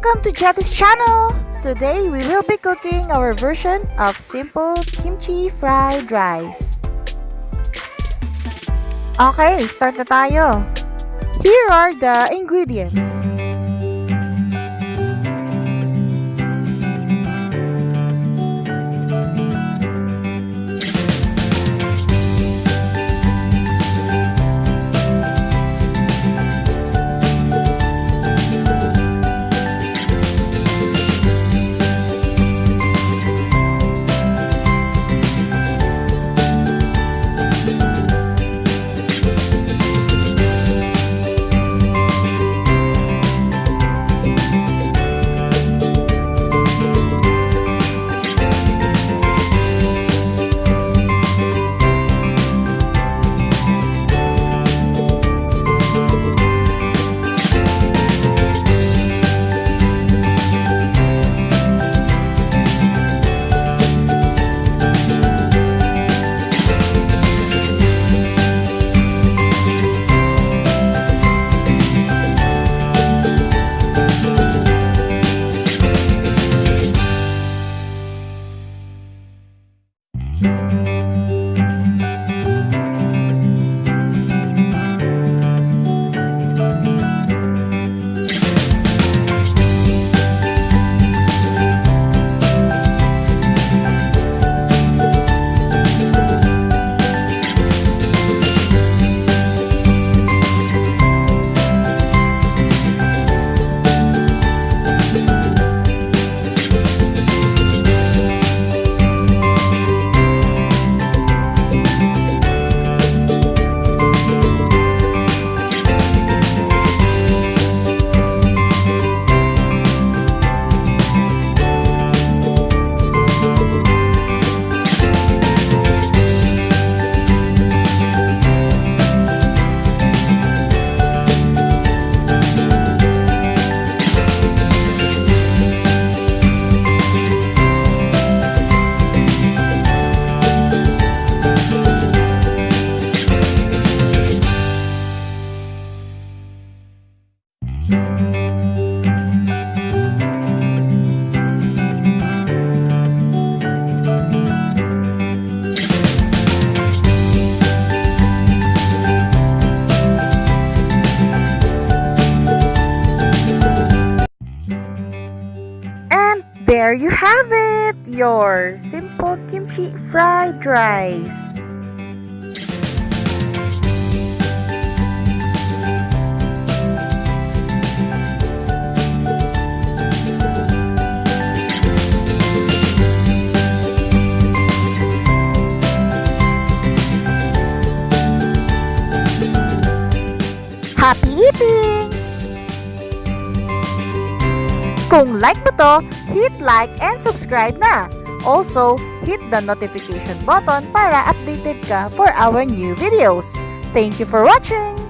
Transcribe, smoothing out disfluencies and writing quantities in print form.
Welcome to Jetty's channel! Today, we will be cooking our version of simple kimchi fried rice. Okay, start na tayo. Here are the ingredients. There you have it! Your simple kimchi fried rice. Happy eating! Kung like mo to, hit like and subscribe na. Also, hit the notification button para updated ka for our new videos. Thank you for watching!